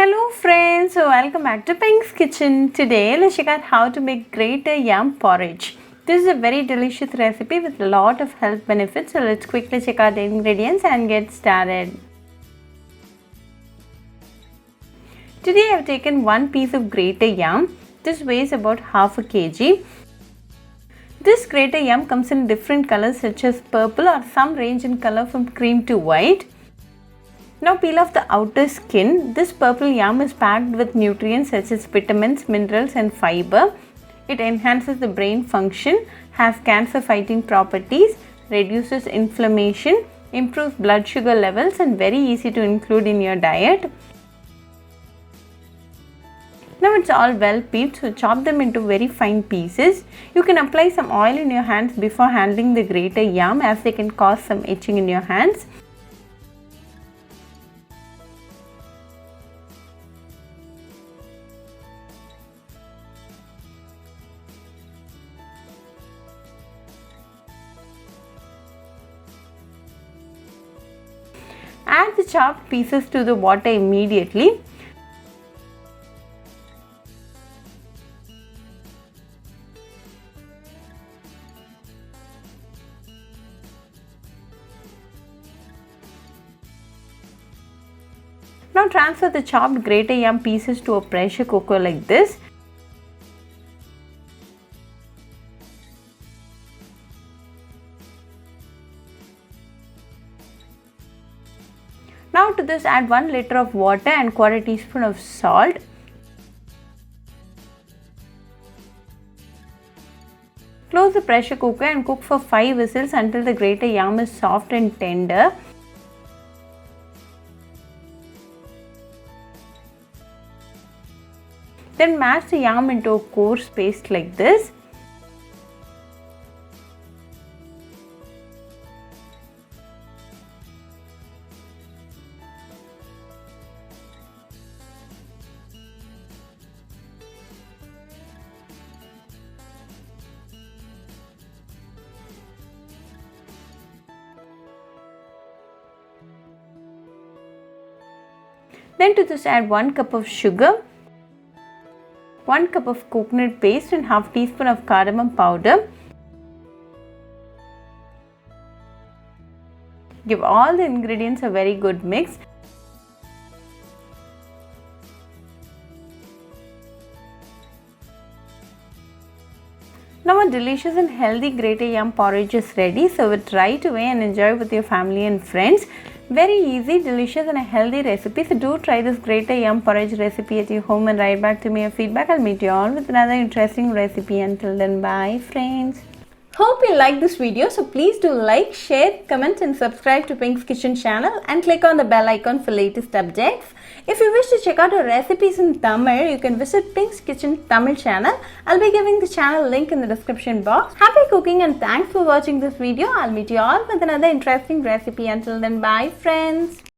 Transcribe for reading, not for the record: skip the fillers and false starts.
Hello friends, welcome back to Pink's Kitchen. Today let's check out how to make great yam porridge. This is a very delicious recipe with a lot of health benefits. So let's quickly check out the ingredients and get started. Today I have taken one piece of grated yam. This weighs about half a kg. This grated yam comes in different colors such as purple, or some range in color from cream to white. Now peel off the outer skin. This purple yam is packed with nutrients such as vitamins, minerals and fiber. It enhances the brain function, has cancer fighting properties, reduces inflammation, improves blood sugar levels and very easy to include in your diet. Now it's all well peeled, so chop them into very fine pieces. You can apply some oil in your hands before handling the grated yam, as they can cause some itching in your hands. Add the chopped pieces to the water immediately. Now transfer the chopped grated yam pieces to a pressure cooker like this. Now to this add 1 liter of water and quarter teaspoon of salt. Close the pressure cooker and cook for 5 whistles until the grated yam is soft and tender. Then mash the yam into a coarse paste like this. Then to this add 1 cup of sugar, 1 cup of coconut paste and half teaspoon of cardamom powder. Give all the ingredients a very good mix. Now a delicious and healthy grated yam porridge is ready. Serve it right away and enjoy with your family and friends. Very easy, delicious and a healthy recipe. So do try this grated yam porridge recipe at your home and write back to me your feedback. I'll meet you all with another interesting recipe. Until then, bye friends. Hope you like this video, so please do like, share, comment and subscribe to Pink's Kitchen channel and click on the bell icon for latest updates. If you wish to check out our recipes in Tamil, you can visit Pink's Kitchen Tamil channel. I'll be giving the channel link in the description box. Happy cooking and thanks for watching this video. I'll meet you all with another interesting recipe. Until then, bye friends.